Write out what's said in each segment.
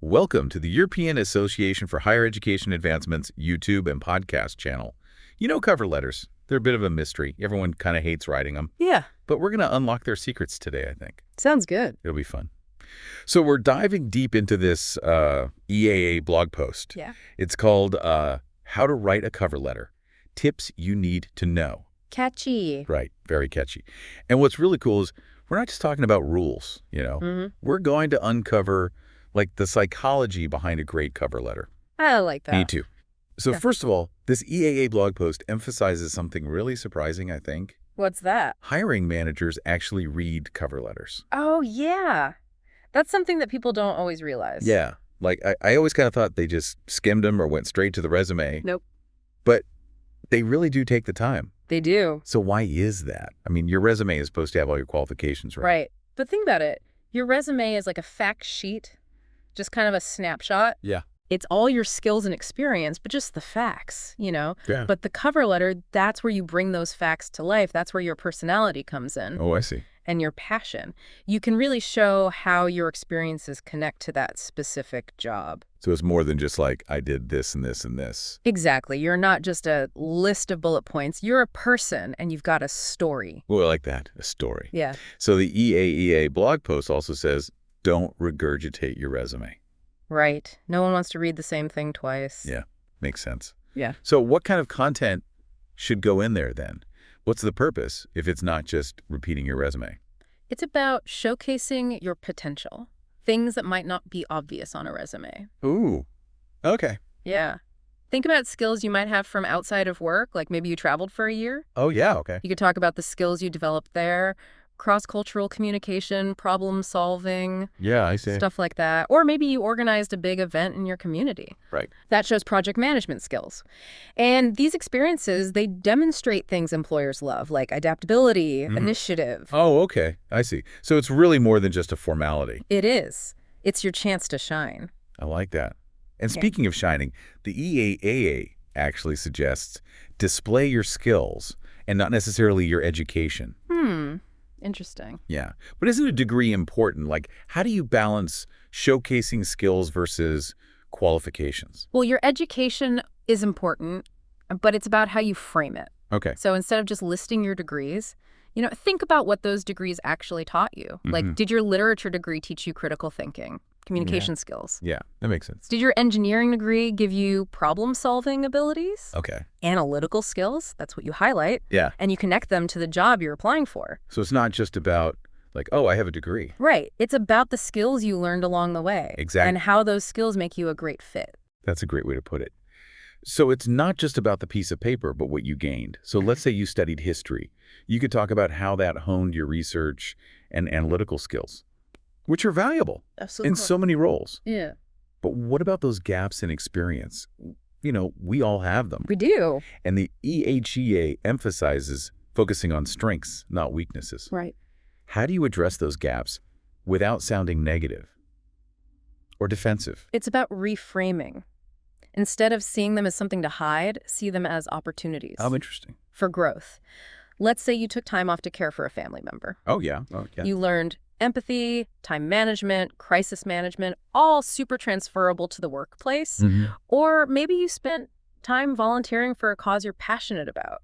Welcome to the European Association for Higher Education Advancement's YouTube and podcast channel. You know cover letters. They're a bit of a mystery. Everyone kind of hates writing them. Yeah. But we're going to unlock their secrets today, I think. Sounds good. It'll be fun. So we're diving deep into this EAHEA blog post. Yeah. It's called How to Write a Cover Letter. Tips You Need to Know. Catchy. Right. Very catchy. And what's really cool is we're not just talking about rules, you know. Mm-hmm. We're going to uncover like the psychology behind a great cover letter. I like that. Me too. So Yeah. first of all, this EAHEA blog post emphasizes something really surprising, I think. What's that? Hiring managers actually read cover letters. Oh, yeah. That's something that people don't always realize. Yeah. Like I always kind of thought they just skimmed them or went straight to the resume. Nope. But they really do take the time. They do. So why is that? I mean, your resume is supposed to have all your qualifications, right? Right. But think about it. Your resume is like a fact sheet, just kind of a snapshot. Yeah. It's all your skills and experience, but just the facts, you know? Yeah. But the cover letter, that's where you bring those facts to life. That's where your personality comes in. Oh, I see. And your passion. You can really show how your experiences connect to that specific job. So it's more than just like, I did this and this and this. Exactly. You're not just a list of bullet points. You're a person, and you've got a story. Well, I like that, a story. Yeah. So the EAHEA blog post also says, don't regurgitate your resume. Right. No one wants to read the same thing twice. Yeah, makes sense. Yeah. So what kind of content should go in there then? What's the purpose if it's not just repeating your resume? It's about showcasing your potential, things that might not be obvious on a resume. Ooh, okay. Yeah. Think about skills you might have from outside of work, like maybe you traveled for a year. Oh, yeah, okay. You could talk about the skills you developed there, cross-cultural communication, problem solving, Yeah, I see. stuff like that. Or maybe you organized a big event in your community. Right. That shows project management skills. And these experiences, they demonstrate things employers love, like adaptability, initiative. Oh, okay. I see. So it's really more than just a formality. It is. It's your chance to shine. I like that. And speaking of shining, the EAHEA actually suggests display your skills and not necessarily your education. Interesting. Yeah. But isn't a degree important? Like, how do you balance showcasing skills versus qualifications? Well, your education is important, but it's about how you frame it. Okay. So instead of just listing your degrees, think about what those degrees actually taught you. Like, did your literature degree teach you critical thinking, communication skills? Yeah, that makes sense. Did your engineering degree give you problem-solving abilities? Okay. Analytical skills? That's what you highlight. Yeah. And you connect them to the job you're applying for. So it's not just about like, oh, I have a degree. Right. It's about the skills you learned along the way. Exactly. And how those skills make you a great fit. That's a great way to put it. So it's not just about the piece of paper, but what you gained. So let's say you studied history. You could talk about how that honed your research and analytical skills, which are valuable Absolutely. in so many roles. Yeah. But what about those gaps in experience? We all have them. We do. And the EAHEA emphasizes focusing on strengths, not weaknesses. Right. How do you address those gaps without sounding negative or defensive? It's about reframing. Instead of seeing them as something to hide, see them as opportunities Oh, interesting. for growth. Let's say you took time off to care for a family member. Oh, yeah. You learned empathy, time management, crisis management, all super transferable to the workplace. Or maybe you spent time volunteering for a cause you're passionate about.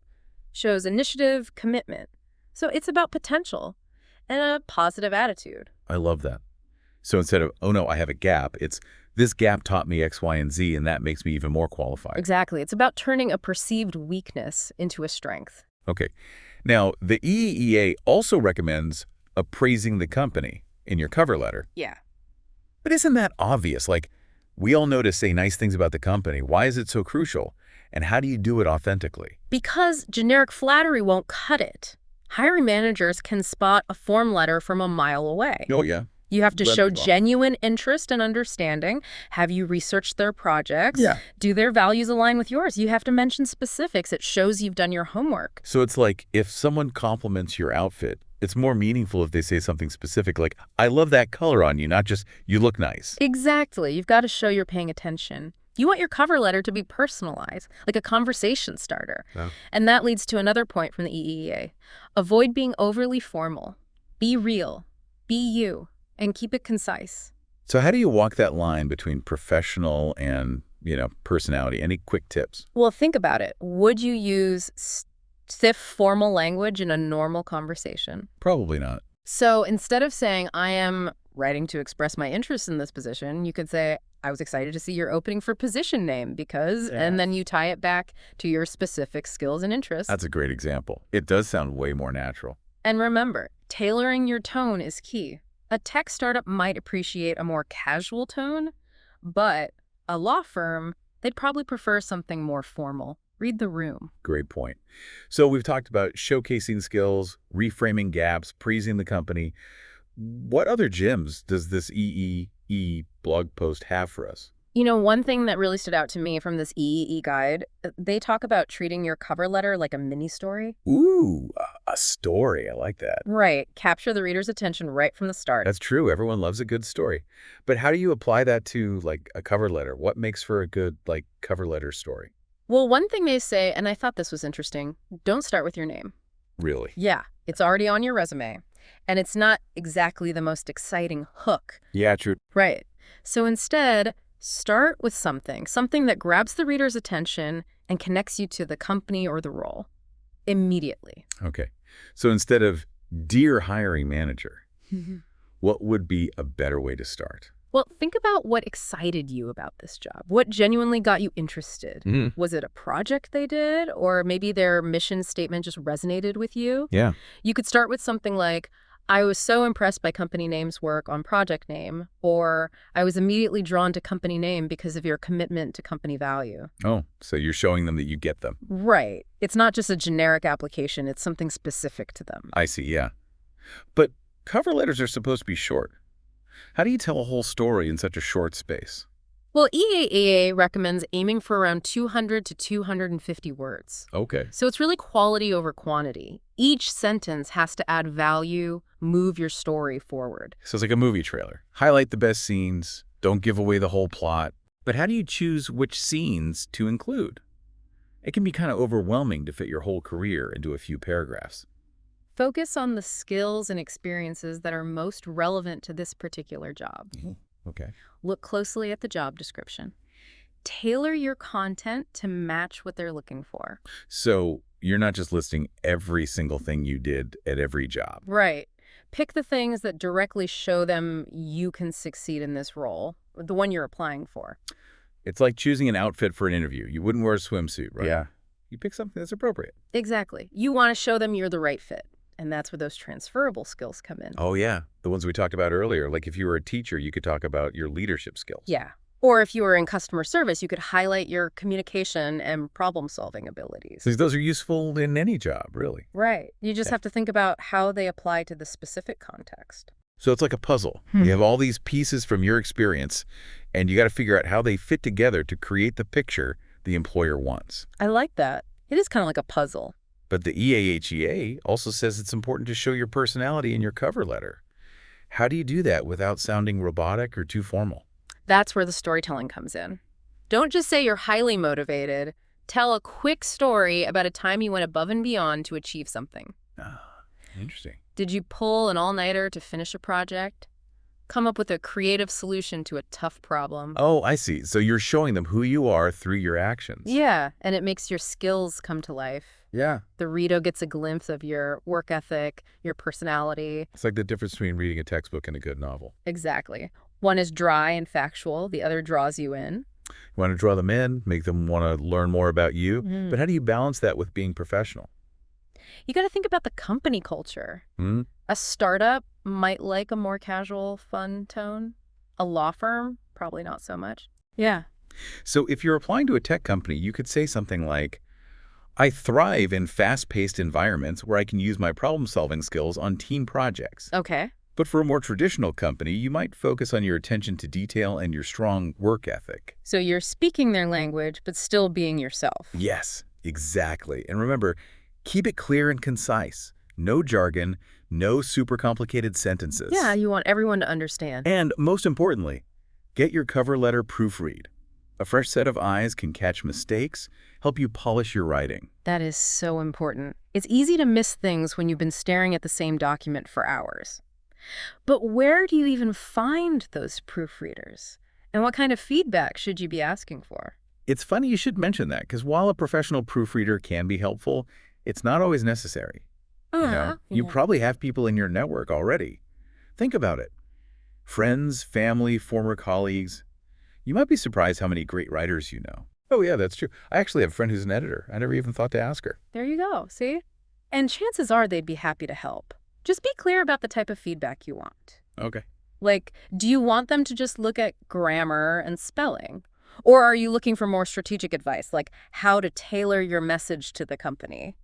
Shows initiative, commitment. So it's about potential and a positive attitude. I love that. So instead of, oh, no, I have a gap, it's this gap taught me X, Y, and Z, and that makes me even more qualified. Exactly. It's about turning a perceived weakness into a strength. Okay. Now, the EAHEA also recommends appraising the company in your cover letter. Yeah. But isn't that obvious? Like, we all know to say nice things about the company. Why is it so crucial? And how do you do it authentically? Because generic flattery won't cut it. Hiring managers can spot a form letter from a mile away. Oh, yeah. You have to Let show them know. genuine interest and understanding. Have you researched their projects? Yeah. Do their values align with yours? You have to mention specifics. It shows you've done your homework. So it's like if someone compliments your outfit, it's more meaningful if they say something specific like, I love that color on you, not just, you look nice. Exactly. You've got to show you're paying attention. You want your cover letter to be personalized, like a conversation starter. Oh. And that leads to another point from the EAHEA. Avoid being overly formal. Be real. Be you. And keep it concise. So how do you walk that line between professional and, personality? Any quick tips? Well, think about it. Would you use stiff formal language in a normal conversation? Probably not. So instead of saying, I am writing to express my interest in this position, you could say, I was excited to see your opening for position name because, and then you tie it back to your specific skills and interests. That's a great example. It does sound way more natural. And remember, tailoring your tone is key. A tech startup might appreciate a more casual tone, but a law firm, they'd probably prefer something more formal. Read the room. Great point. So we've talked about showcasing skills, reframing gaps, praising the company. What other gems does this EEE blog post have for us? One thing that really stood out to me from this EEE guide, they talk about treating your cover letter like a mini story. Ooh, a story. I like that. Right. Capture the reader's attention right from the start. That's true. Everyone loves a good story. But how do you apply that to, a cover letter? What makes for a good, cover letter story? Well, one thing they say, and I thought this was interesting, don't start with your name. Really? Yeah, it's already on your resume. And it's not exactly the most exciting hook. Yeah, true. Right. So instead, start with something that grabs the reader's attention and connects you to the company or the role immediately. Okay. So instead of, dear hiring manager, what would be a better way to start? Well, think about what excited you about this job. What genuinely got you interested? Was it a project they did? Or maybe their mission statement just resonated with you? Yeah. You could start with something like, I was so impressed by company name's work on project name, or I was immediately drawn to company name because of your commitment to company value. Oh, so you're showing them that you get them. Right. It's not just a generic application. It's something specific to them. I see, yeah. But cover letters are supposed to be short. How do you tell a whole story in such a short space? Well, EAHEA recommends aiming for around 200 to 250 words. Okay. So it's really quality over quantity. Each sentence has to add value, move your story forward. So it's like a movie trailer. Highlight the best scenes, don't give away the whole plot. But how do you choose which scenes to include? It can be kind of overwhelming to fit your whole career into a few paragraphs. Focus on the skills and experiences that are most relevant to this particular job. Okay. Look closely at the job description. Tailor your content to match what they're looking for. So you're not just listing every single thing you did at every job. Right. Pick the things that directly show them you can succeed in this role, the one you're applying for. It's like choosing an outfit for an interview. You wouldn't wear a swimsuit, right? Yeah. You pick something that's appropriate. Exactly. You want to show them you're the right fit. And that's where those transferable skills come in. Oh, yeah. The ones we talked about earlier. Like if you were a teacher, you could talk about your leadership skills. Yeah. Or if you were in customer service, you could highlight your communication and problem-solving abilities. So those are useful in any job, really. Right. You just have to think about how they apply to the specific context. So it's like a puzzle. You have all these pieces from your experience, and you got to figure out how they fit together to create the picture the employer wants. I like that. It is kind of like a puzzle. But the EAHEA also says it's important to show your personality in your cover letter. How do you do that without sounding robotic or too formal? That's where the storytelling comes in. Don't just say you're highly motivated. Tell a quick story about a time you went above and beyond to achieve something. Ah, interesting. Did you pull an all-nighter to finish a project? Come up with a creative solution to a tough problem. Oh, I see. So you're showing them who you are through your actions. Yeah, and it makes your skills come to life. Yeah. The reader gets a glimpse of your work ethic, your personality. It's like the difference between reading a textbook and a good novel. Exactly. One is dry and factual. The other draws you in. You want to draw them in, make them want to learn more about you. But how do you balance that with being professional? You got to think about the company culture. A startup might like a more casual, fun tone. A law firm, probably not so much. Yeah. So if you're applying to a tech company, you could say something like, I thrive in fast-paced environments where I can use my problem-solving skills on team projects. Okay. But for a more traditional company, you might focus on your attention to detail and your strong work ethic. So you're speaking their language, but still being yourself. Yes, exactly. And remember, keep it clear and concise. No jargon, no super complicated sentences. Yeah, you want everyone to understand. And most importantly, get your cover letter proofread. A fresh set of eyes can catch mistakes, help you polish your writing. That is so important. It's easy to miss things when you've been staring at the same document for hours. But where do you even find those proofreaders? And what kind of feedback should you be asking for? It's funny you should mention that, because while a professional proofreader can be helpful, it's not always necessary. You Yeah. probably have people in your network already. Think about it. Friends, family, former colleagues. You might be surprised how many great writers you know. Oh, yeah, that's true. I actually have a friend who's an editor. I never even thought to ask her. There you go, see? And chances are they'd be happy to help. Just be clear about the type of feedback you want. Okay. Like, do you want them to just look at grammar and spelling? Or are you looking for more strategic advice, like how to tailor your message to the company?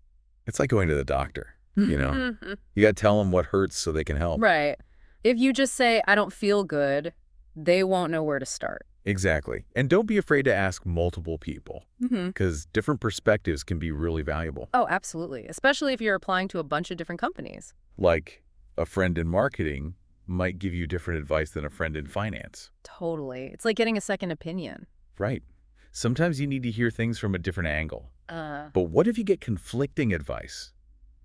It's like going to the doctor, you know? You got to tell them what hurts so they can help. Right. If you just say, I don't feel good, they won't know where to start. Exactly. And don't be afraid to ask multiple people, because different perspectives can be really valuable. Oh, absolutely. Especially if you're applying to a bunch of different companies. Like a friend in marketing might give you different advice than a friend in finance. Totally. It's like getting a second opinion. Right. Sometimes you need to hear things from a different angle. But what if you get conflicting advice?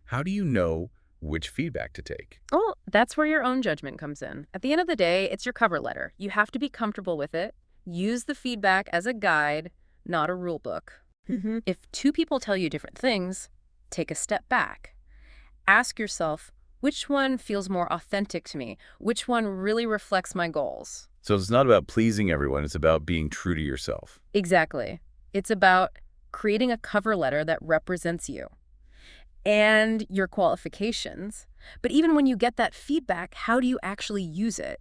How do you know which feedback to take? Well, that's where your own judgment comes in. At the end of the day, it's your cover letter. You have to be comfortable with it. Use the feedback as a guide, not a rule book. If two people tell you different things, take a step back. Ask yourself, which one feels more authentic to me? Which one really reflects my goals? So it's not about pleasing everyone. It's about being true to yourself. Exactly. It's about creating a cover letter that represents you and your qualifications. But even when you get that feedback, how do you actually use it?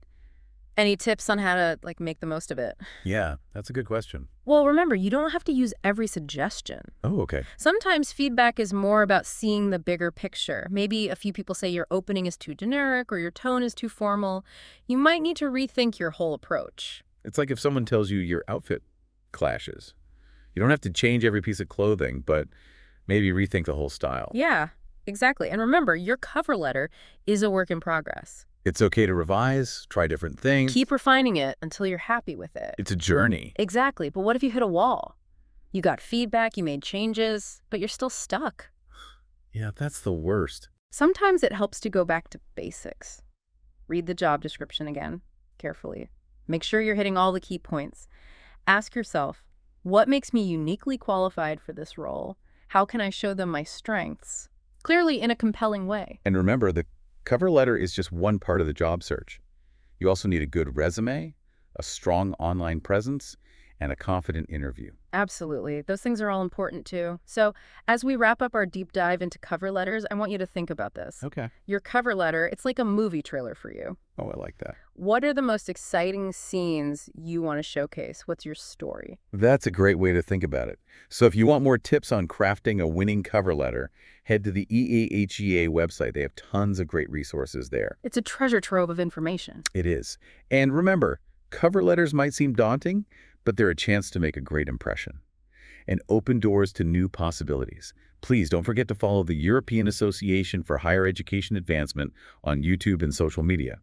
Any tips on how to make the most of it? Yeah, that's a good question. Well, remember, you don't have to use every suggestion. Oh, okay. Sometimes feedback is more about seeing the bigger picture. Maybe a few people say your opening is too generic or your tone is too formal. You might need to rethink your whole approach. It's like if someone tells you your outfit clashes. You don't have to change every piece of clothing, but maybe rethink the whole style. Yeah, exactly. And remember, your cover letter is a work in progress. It's okay to revise, try different things. Keep refining it until you're happy with it. It's a journey. Exactly. But what if you hit a wall? You got feedback, you made changes, but you're still stuck. Yeah, that's the worst. Sometimes it helps to go back to basics. Read the job description again, carefully. Make sure you're hitting all the key points. Ask yourself, what makes me uniquely qualified for this role? How can I show them my strengths? Clearly in a compelling way. And remember, the cover letter is just one part of the job search. You also need a good resume, a strong online presence, and a confident interview. Absolutely. Those things are all important too. So as we wrap up our deep dive into cover letters, I want you to think about this. Okay. Your cover letter, it's like a movie trailer for you. Oh, I like that. What are the most exciting scenes you want to showcase? What's your story? That's a great way to think about it. So if you want more tips on crafting a winning cover letter, head to the EAHEA website. They have tons of great resources there. It's a treasure trove of information. It is. And remember, cover letters might seem daunting, but they're a chance to make a great impression and open doors to new possibilities. Please don't forget to follow the European Association for Higher Education Advancement on YouTube and social media.